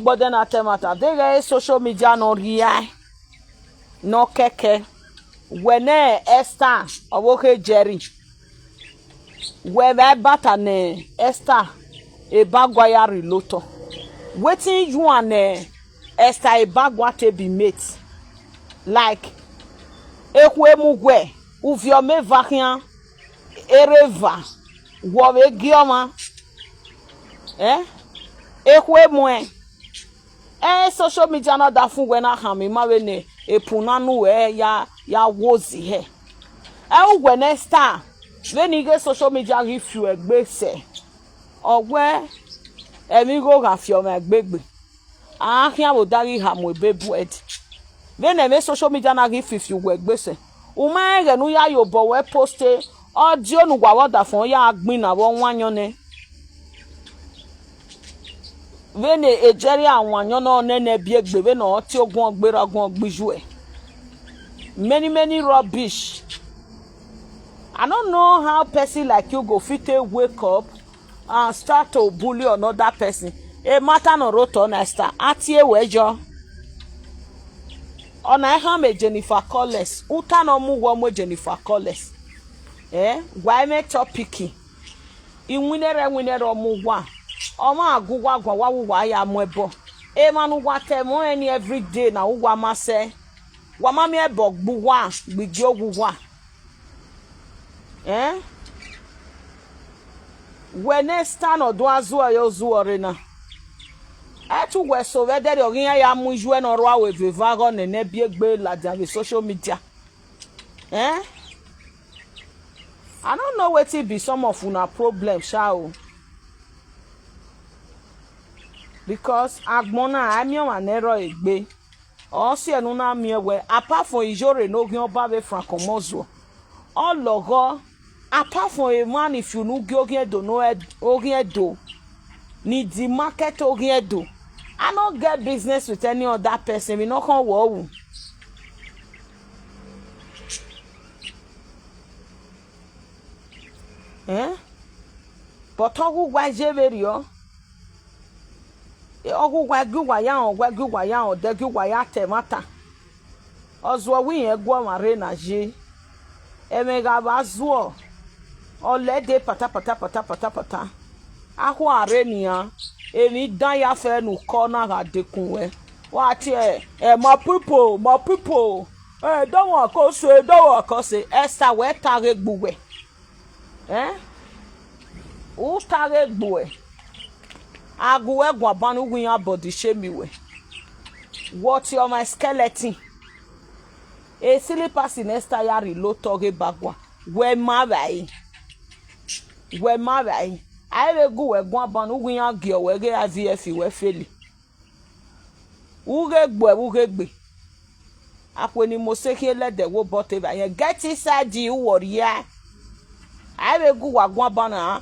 But then I tell matter, they social media no real, no keke. When Esther or Jerry, where bata ne Esther a bagwaya reloto. Waiting you and Esther a bagwa te be mate. Like ekwe mugwe, uvyo me vakian, ereva, wove gioma, ekwe mwen. Social media na da fun we na hami ma we ne epunanu ya wozi he. We ne star we ni ge social media give you egbe se. Ogwe emi go ga fi o ma gbegbe. Ahia wo dari ha mo bebued. We ne me social media na give you egbe se. O ma ge nu ya yo bo we post audio nu gwa woda fun ya agbin na wo wanyo ne. When a jerry and one no nene big baby no till go gbera go gbijue. Many rubbish. I don't know how person like you go fit wake up and start to bully another person. A matter no roto nesta atie wejo. On I ham a Jennifer Collins. Uta no mu wo Jennifer Collins. Why me topicky? In winner or mu one. Oma agugwa gwa wa ya mwebo e manu wate mo any every day na ugwa ma se wa ma me ebogbu wa gbigi ogugwa when stand odo azu ayo zuore na etu we so we dey orin ya mu jue no ro awe vivago ne biegbe la dan social media I don't know what it be some of una problem sha o. Because agbona amio anero egbe o si enu na miewe apart from ijore no gin oba be francomozo all logo apart from a man if you no gin do no ogin do ni the market ogin do I don't get business with any other person we no kan wo but ogu gwa jeverio ogu gwa ya o de gwa ya temata ozo wi yen gwo mare na je emega bazuo o le de pata ahu are niya emi dan ya fe nu corner ga dekunwe wa ti my people don't want ko say Esther we tare gbuwe u tare gbuwe aguwe gwabanu winya body shame we what your my skeleton a silly person Esther ya reloto ge bagwa we mabai I will go we gwabanu winya gyo we ge avf we feli uge gbe aponi moseke let the wo bote ba yen get inside you warrior I will go wa gwabana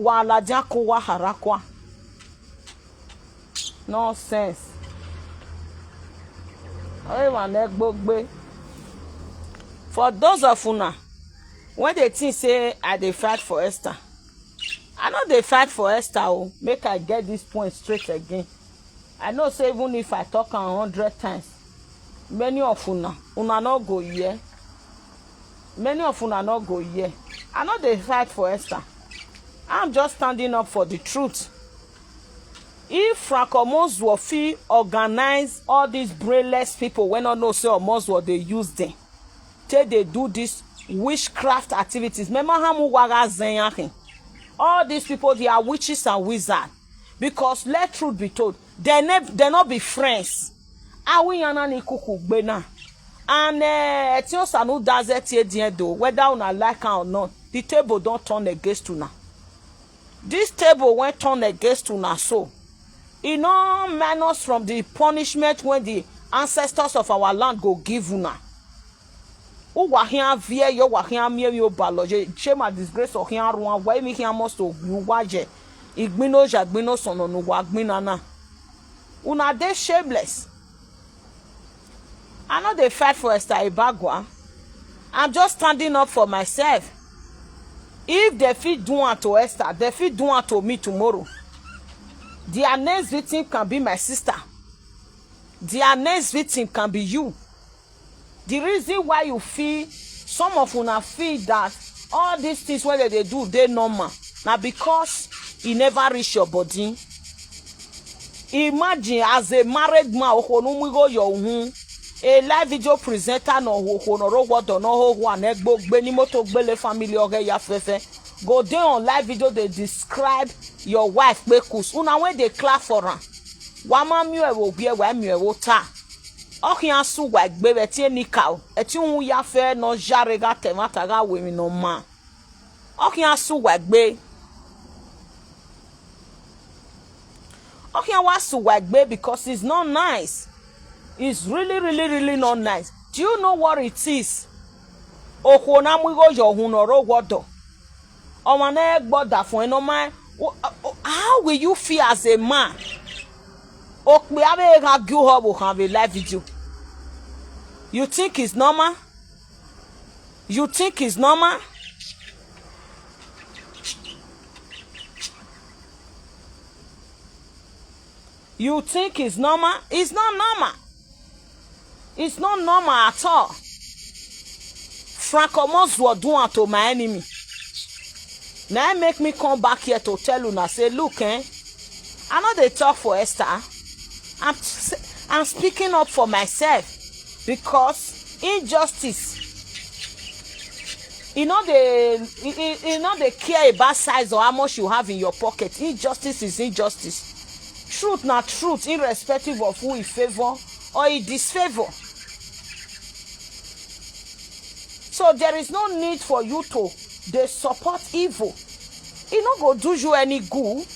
wa alaja ko wa harakwa nonsense. For those of una when they think say I dey fight for Esther, I know they fight for Esther. Oh, make I get this point straight again. I know say even if I talk 100 times, many of una not go here. Many of una not go here. I know they fight for Esther. I'm just standing up for the truth. If Francomozo fi organize all these brainless people when I know say Omozo they use them, till they do this witchcraft activities. Remember how muwaga zenyahin. All these people they are witches and wizards. Because let truth be told, they not be friends. Awi yana ni kuku bena. And etiosa no does it here do whether una like or not. The table don't turn against una. This table went turn against una so. In all manners from the punishment when the ancestors of our land go give una. O wa hia vie yo wa hia mie yo baloje shame and disgrace o hia ruan why me hia must to you waje igbino jagbino sono no wa gbina na. Una dey shameless. I know they fight for Esther Ibagwa. I'm just standing up for myself. If they fit do one to Esther, they fit do one to me tomorrow. Their next victim can be my sister. Their next victim can be you. The reason why you feel, some of una feel that all these things whether they do, they normal. Now because e never reach your body. Imagine as a married man, a live video presenter no one family go there on live video, they describe your wife bekus. Una when they clap for her. Wama miwe will be a wamiwe wota. Okian su wa gbebe tie nikao. Eti un ya fe no jarega temataga women no man. Okian su wa gbe. Okian wa su wa gbe because it's not nice. It's really not nice. Do you know what it is? Okona mwigo yo hunoro wodo. Omane gboda fun no man. How will you feel as a man? Okay, I have a live video. You think it's normal? You think it's normal? You think it's normal? It's not normal. It's not normal at all. Franco Mons was doing to my enemy. Now make me come back here to tell you now. Say, look, I know they talk for Esther. I'm speaking up for myself because injustice. You know they care about size or how much you have in your pocket. Injustice is injustice. Truth not truth, irrespective of who you favor or you disfavor. So there is no need for you to they support evil. It not go do you any good.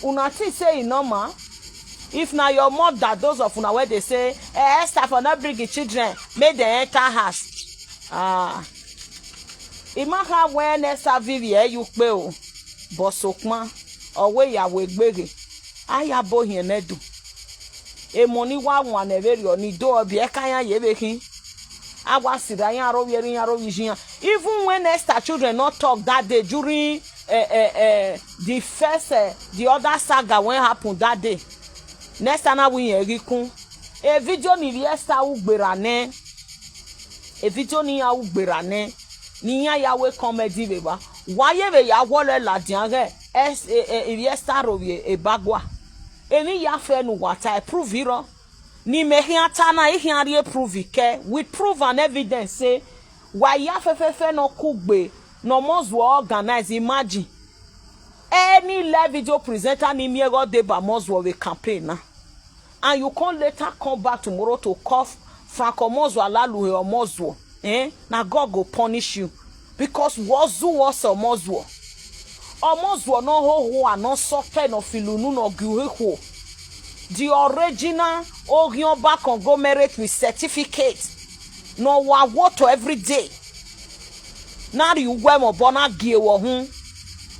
Una think say normal. If now your mother, those of una where they say, Esther for not bring the children, make them enter house. Imagine when Esther vivi you pay but sokma or where ya we gbege. Aya bo here nedu. E money one very ni do be kanya yebekin. Awa sidaya ro yeri ro vision. Even when Esther children not talk that day during the first the other saga when happened that day. Next time we erikun e video ni Esther ugberane e video ni ya ugberane ni ya we comedy beba waye be ya wole la diange Esther rowie e bagwa eni ya fe nu wata prove iro ni mehiata na ihiare prove ke with proof and evidence say why ya fe no kugbe no mozo organize. Imagine any live video presenter ni miego de ba mozo we campaign na. And you can't later come back tomorrow to cough Franco Mozo alalu or Mozo. Now God go punish you. Because Wazu was a Mozo. Or Mozo no ho are not suffer no filunu no guho. The original Orion back on go merit with certificate. No wa water every day. Now you wear mo bona gear or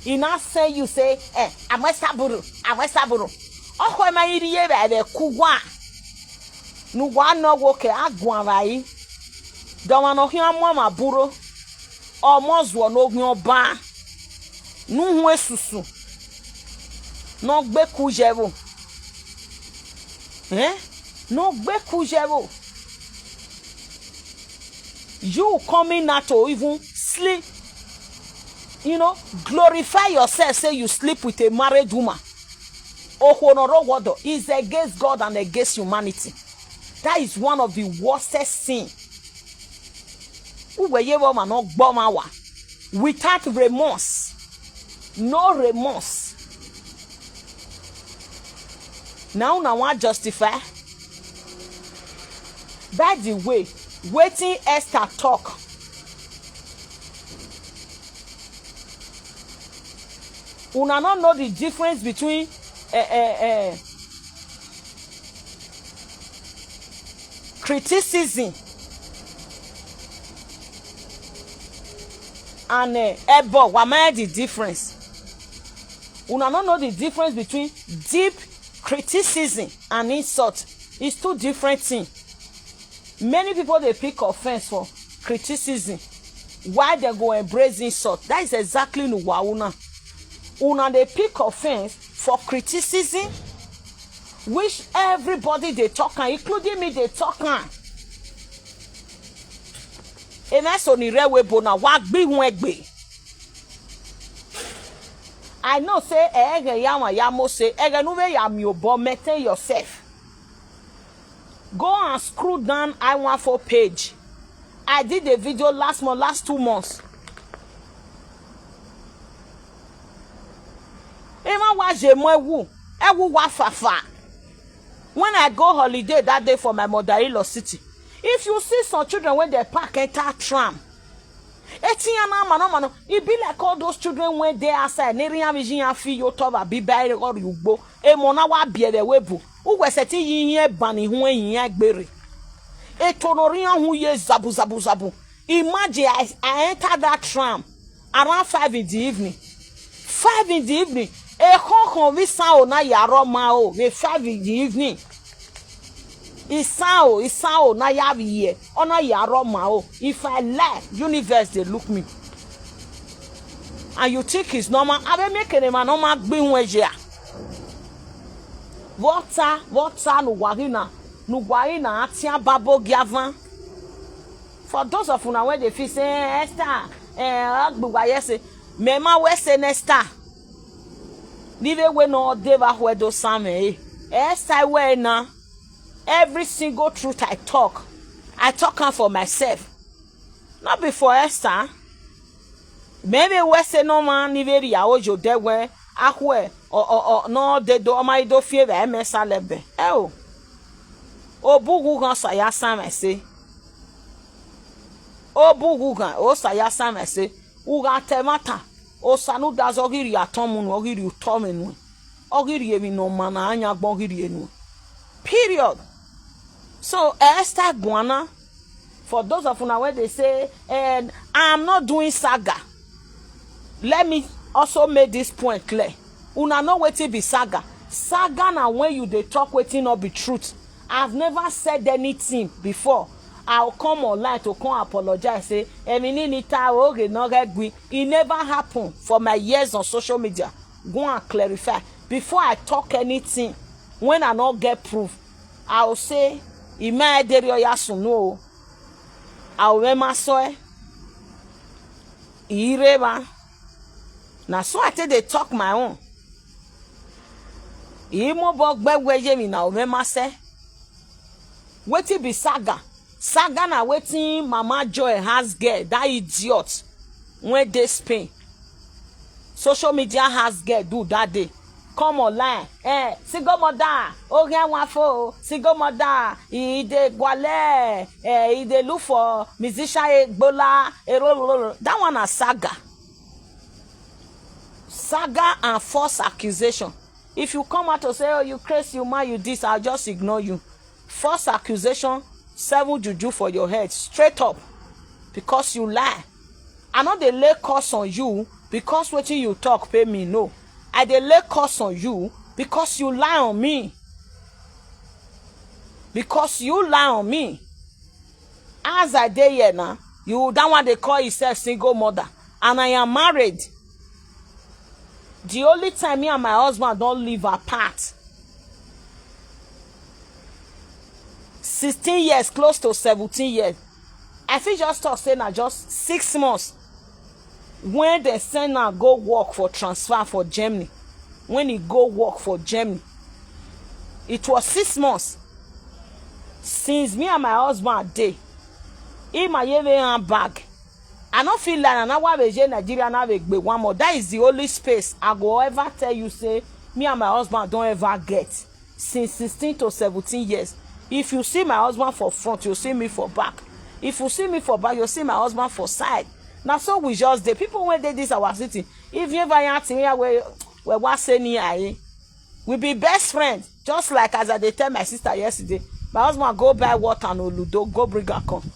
in I say you say, I'm West Aburu. Oh, my idiot, the kuwa. No one no woke agwai. Don't want to hear mama buro. Almost one of your bar. No wesusu. No bekujevo. No bekujevo. You coming not to even sleep. You know, glorify yourself. Say you sleep with a married woman. Is against God and against humanity. That is one of the worstest sins. Without remorse. No remorse. Now I justify. By the way, waiting Esther talk. Una not know the difference between criticism and ebo. What am the difference? Una don't know the difference between deep criticism and insult. It's two different things. Many people they pick offense for criticism. Why they go embrace insult? That is exactly what una they pick offense for criticism, which everybody they talk on, including me, they talk on. And that's only rewe bona wagbi wegbe. I know say ege yama yamo say ege nuwe yam yo bo maintain yourself. Go and scroll down I14 page. I did a video last 2 months. Even was je mwewu, ewu wa fafa. When I go holiday that day for my mother-in-law city, if you see some children when they park enter tram, it be like all those children when they outside. Neriya vision fi yo toba bi buy or you go. E mona wa bie the webu. Uwe seti yin bani huwe yin agbere. E tonoriya hu ye zabu. Imagine I enter that tram around 5 in the evening. 5 in the evening. E kon vi sound na yaro ma o. 5 in the evening. Isao na yabi ye. Ona yaro ma o. If I lie, universe they look me. And you think it's normal? I be making a man normal being where Water no warina atia babo giavan. For those of una when they feel say Esther, yes, mema we say Esther. Live we no deva where do same. Esther we na. Every single truth I talk am for myself. Not before Esther. Maybe we say no man live ya ojo de we ahwe or no de do my do fear the MSLB. Oh. Obugugan saya sam say. Obugugan o saya sam say. Uga temata. O sanu das ogiri atomun ogiri utomenu. Ogiri ebi no mana anya gbogiri enu. Period. So Esther Guana, for those of una where they say, and I'm not doing saga. Let me also make this point clear. Una know what it be saga. Saga na when you they talk waiting not be truth. I've never said anything before. I'll come online to come apologize. Say, it never happened for my years on social media. Go and clarify. Before I talk anything, when I not get proof, I'll say, I'll remember so. Now so I tell they talk my own. Imo bog be weje mi na remember say. Wetin be saga? Saga na wetin Mama Joy has get that idiot when they Spain. Social media has get do that day. Come online. Single mother. Oge wafo. Single mother. Ide gwale. Ide look for musician bola. That one a saga. Saga and false accusation. If you come out to say, oh, you crazy, you man, you this, I'll just ignore you. False accusation, 7 juju for your head. Straight up. Because you lie. I know they lay curse on you because what you talk pay me, no. I dey lay curse on you because you lie on me. Because you lie on me. As I dey here now, you that one they call yourself single mother. And I am married. The only time me and my husband don't live apart. 16 years, close to 17 years. I feel just talk say na just 6 months. When they send her go work for transfer for Germany, when he go work for Germany, it was 6 months since me and my husband day. In my hand bag, I don't feel like I want to Nigeria now be one more. That is the only space I go ever tell you say me and my husband don't ever get since 16 to 17 years. If you see my husband for front, you see me for back. If you see me for back, you see my husband for side. Now so we just the people when they this our city. If you ever ask me where what say near we be best friends. Just like as I tell my sister yesterday. My husband go buy water and Oludo, go bring her come.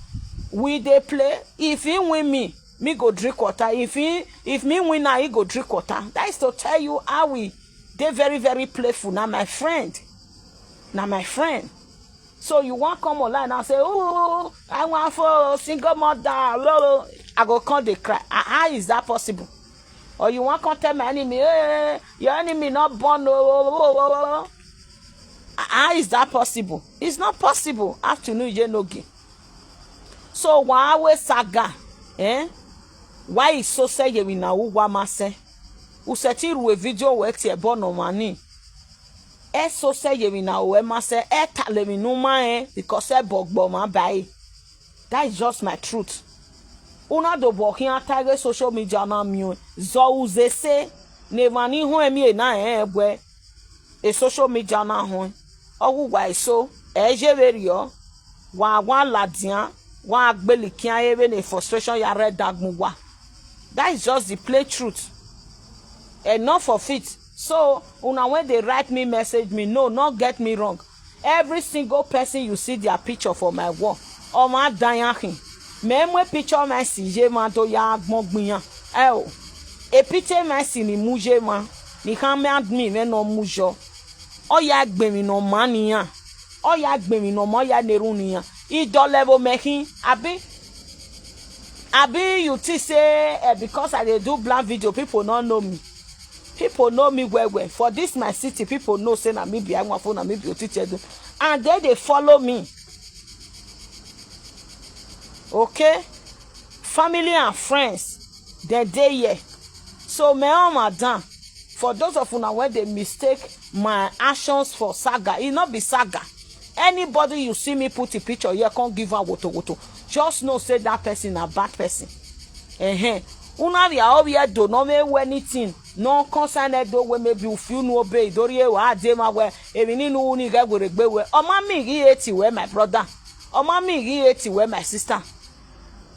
We they play. If he win me go drink water. If me win now, he go drink water. That is to tell you how we they very, very playful. Now my friend. So you want come online and say, oh, I want for single mother. I go come they cry. How is that possible? Or you want to tell my enemy, hey, your enemy not born. How is that possible? It's not possible. Afternoon, you know. So why we saga? Why is so say you will now wama say? Useti ruwe video works ye born no money. So say you will now wema say tale me no man because bogbo man buy. That is just my truth. Una do boki atage social media na mi zo uze se ne mani ho emi na egbe e social media na ho ogugwa iso eje verio wa ladian wa agbelikian ebe ne frustration ya red dagmuwa. That is just the plain truth. Enough of it. So una when they write me message me, no, not get me wrong, every single person you see their picture for my wall or my dying. Memwe picture my CJ man to ya gbogbiyan. A picture my si ni muje man. Ni kan me admi me no mujo. O ya gbe mi no maniyan. O ya gbe mi no mo ya neruniyan. I do level making abi you think say because I dey do black video people not know me. People know me well. For this my city people know say na me be I want for na me be Otiti. And they follow me. Okay, family and friends, they here. So madam, for those of una when they mistake my actions for saga, it not be saga. Anybody you see me put a picture here can't give her woto. Just know say that person a bad person. Una we are here do no me anything. No concern do we maybe if you know obey. Dori wa dema we even ni no ni ga gbe we. O ma mi ri we my brother. O ma mi ri we my sister.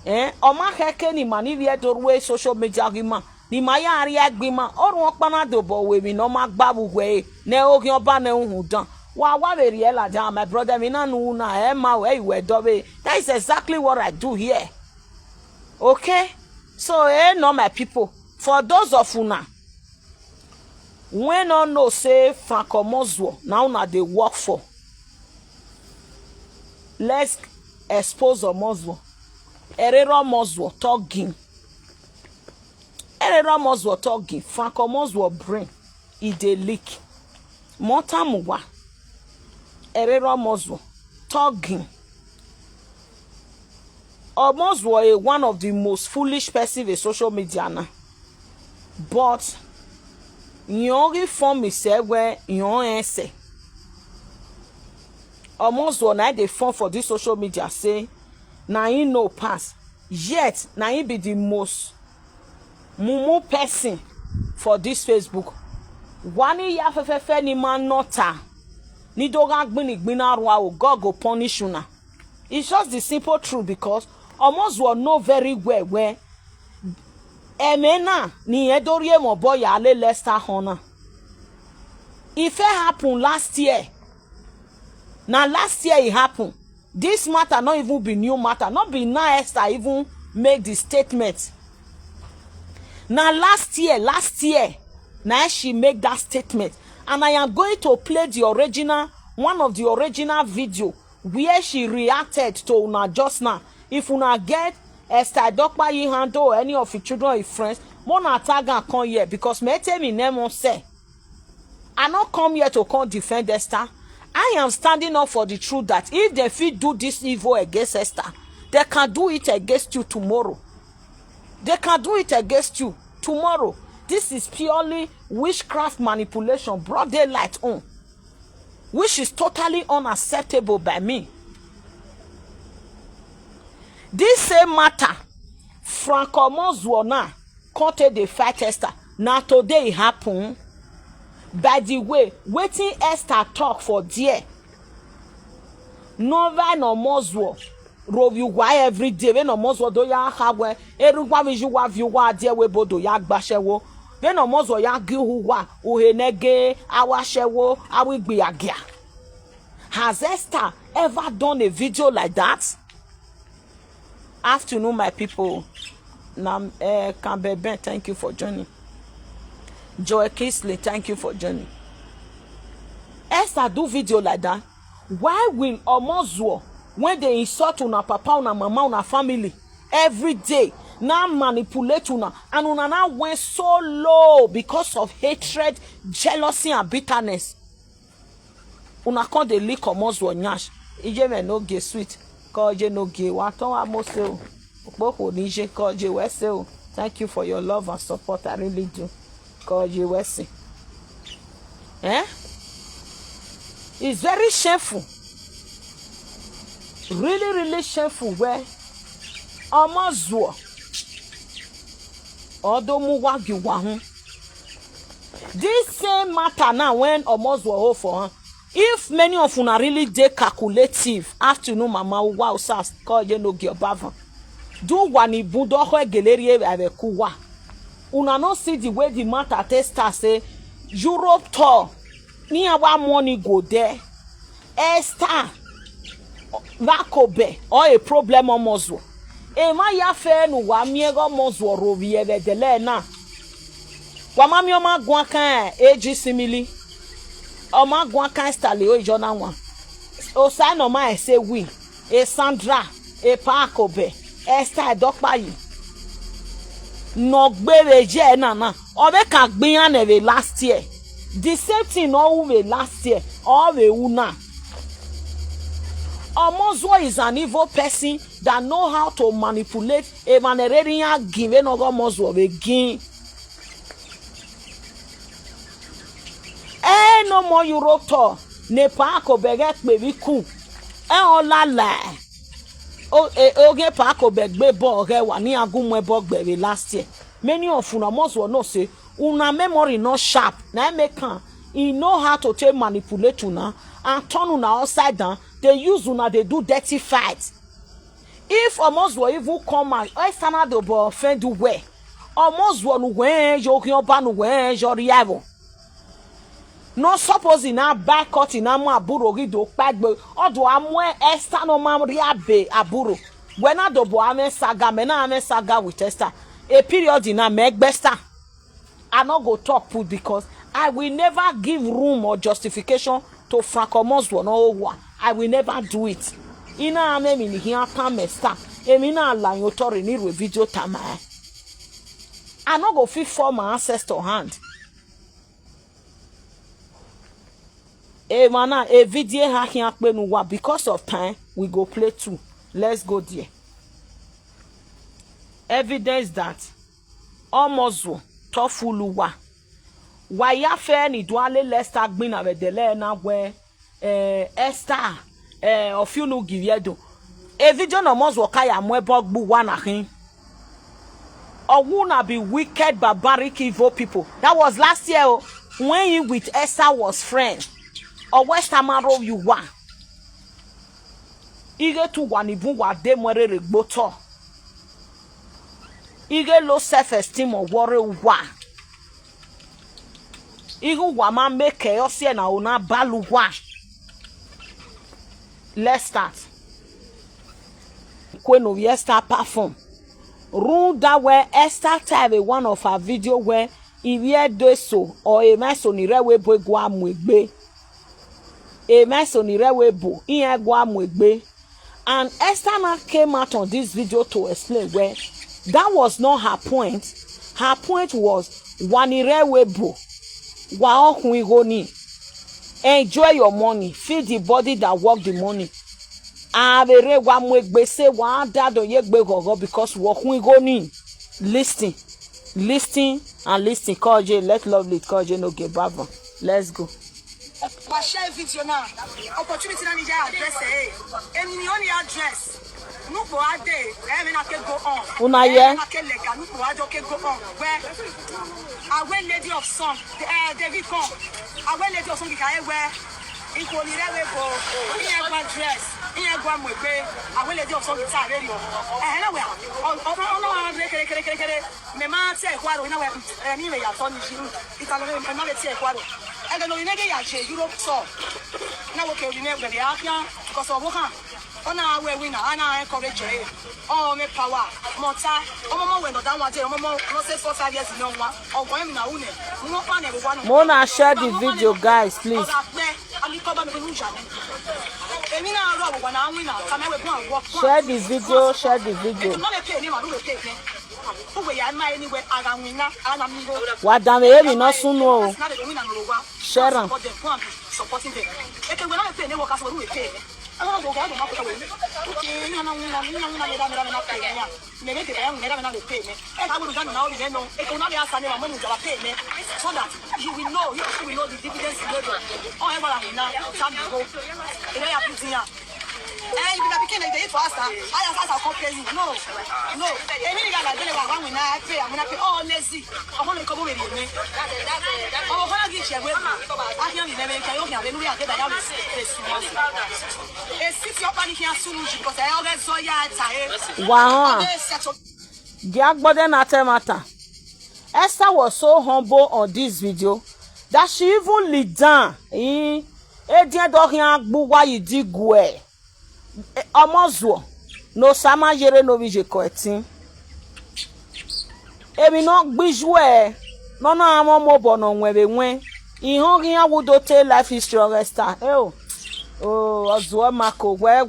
Oma keke ni mani vie dorwe social media gima ni maya ari agbima orun opana do bo we mi no ma gbabu we ne ogi oba ne hun dan wa we ri ela dan my brother mi na nu na ma we iwe dobe. That is exactly what I do here. Okay, so no my people, for those of una when no know say Francomozo now na they work for, let's expose Omozo. Erero Mozwo talking. Erero Mozwo talking. Franco Mozwo brain. Ide leak. Montamuwa. Erero Mozwo talking. Mozwo is one of the most foolish person in social media now. But you form itself where you answer. Mozwo now they form for this social media say. Na he no pass. Yet, na he be the most mumu person for this Facebook. Wani ya fefe ni man nota. Ni doga gbini gbina ruwa God go punish you na. It's just the simple truth because almost will know very well where emena ni edorie mo boy ya ale Leicester Hona. If it happened last year. Now last year it happened. This matter not even be new matter. Not be nice to even make the statement. Now last year, now she make that statement. And I am going to play the original, one of the original video where she reacted to una just now. If una get Esther Dokpa ye handle or any of your children or your friends, mona tag and come here because me tell me name say. I not come here to come defend Esther. I am standing up for the truth that if they fit do this evil against Esther, they can do it against you tomorrow. They can do it against you tomorrow. This is purely witchcraft manipulation, broad daylight on, which is totally unacceptable by me. This same matter, Franco Mozwo counted the fight Esther. Now today it happened. By the way, waiting Esther talk for dear. Nova no Mozwo. Review why every day when no Mozwo do ya have everyone visual view what dear we bodo ya bashewo. When no Mozwo ya gihuwa uhenege awashewo awigbiagia. Has Esther ever done a video like that? Afternoon, my people. Nam Kambebe, thank you for joining. Joy Kisley, thank you for joining. Esther do video like that. Why will Omozwo, when they insult una papa, una mama, una family every day, now manipulate una, and una now went so low because of hatred, jealousy, and bitterness. Una con de lick or most one nyash. Ije me no ge sweet. Cause je no ge waton wa mo se o. Boko nije cause je we se o. Thank you for your love and support. I really do. Cause je we se. It's very shameful. Really shameful where Amazua Odomu wagi wahu. This same matter now when Amazua ho for her. If many of una really dey calculative afternoon mama wow sas call you no get bava. Do wani budo ho galerie avekuwa. Una no see the way the matter tester say Europe tour. Ni our money go there. Esther Vakobe or a problem almost. Ma ya fe no wa miego mozo rovi e de le na. Wa ma mi o ma gwan kan eji simili. O ma gwan kan stale o jona wan. O sa no ma e say we. E Sandra, e Pakobe, Esther dokpa yi. No gbere je na. O be ka gbin an e last year. The same thing no we last year or we una. Omozo is an evil person that know how to manipulate a manerian given over Mozo again. No more Europe tour. Nepa ko beget baby ku. Ola la. Oge pa ko begbe bo ge wa ni agunwe bo gbe last year. Many of una Mozo no say una memory not sharp. Na make can he know how to take manipulate una and turn una upside down. They use una, they do dirty fights. If almost were even come and external the boy offend do way, almost one way your ban way your rival. No suppose in our back cut in our aburo do pagbo or do amwe external mam riabe aburo. When I do boame saga, mena saga with Esther. A period in a make bester. I not go talk put because I will never give room or justification to Francomon's one or one. I will never do it. Ina ame mi ni hiya pamesta. Emi na la yotori ni re video tama. I no go fit for my ancestor hand. E mana e video ha hiya pe nu wa because of time we go play two. Let's go there. Evidence that almost tofuluwa. Waya fe ni duale Lester gbin avedele na we Esther of you no give yedo. A video no mos wakaya mwebogbu wanahin. Owuna be wicked, barbaric, evil people. That was last year when you with Esther was friends. Or West Amaro you wa. Ige tu wanibu wa de mwere regboto. Ige low self-esteem or worry wa. Igu wama make chaos na una balu wa. Let's start. When we Esther perform. Rule that where Esther type one of her video where if you do so or a mess on the railway boy guam with be. A mess on the railway boy in guam with be. And Esther now came out on this video to explain where that was not her point. Her point was one railway boy. Wow, we go ni. Enjoy your money. Feed the body that work the money. Avere wa mwegbe se wa dado yegbe gogo because work we go ni. Listen and listen. Call J. Let love lead. Call J. No get baba. Let's go. Share video now. Opportunity na nija address eh. Emi only address. No go ade. Emi na ke go on. Una ye. Na ke lega. No go ade ke go on. Where Awe lady of song. David come. Awe lady of song ka where equally rewe go. Iye gba dress. Iye gba mwegbe. Awe lady of song ta radio. Na we. Ono kere. Me ma ti e kwaro na we. Ni we ya so ni jiru. Italo me ma le ti e kwaro. And no nege ya che Europe so na wo ke odine gbe ya kia because of ha ona we winner ana encourage e o me power mota o mo we no dan wa je o mo no say 4 years no nwa o go em na une no pa na go no Mona share the video guys please share the video Wadame emi no sunu o. Sharon. Supporting them. When I pay, they work as well. We pay. I don't go get them up with me. Okay, you know, maybe they don't pay me. And I will go now, you know, economic as I never money to pay me. So that you will know, you will know the dividends you go. Oh, I'm now, some go. They are putting here. And you became a day for us. I asked our company. No. Any guy like that, when I pay, I'm going to pay all lazy. I'm going to come with me. I'm going to get you with me. I can't even make you know that I have a 6 year panic here soon because I always saw you. Wow. Giagbode Natemata. Esther was so humble on this video that she even lead down. Edien dohian gbuwa yidigwe. Omozuo no sama yere no bije koetin. Emi no gbijwe no amo mo bono nwebe nwe. Ihon gian wudote life history of Esther. Oh, ozuo mako we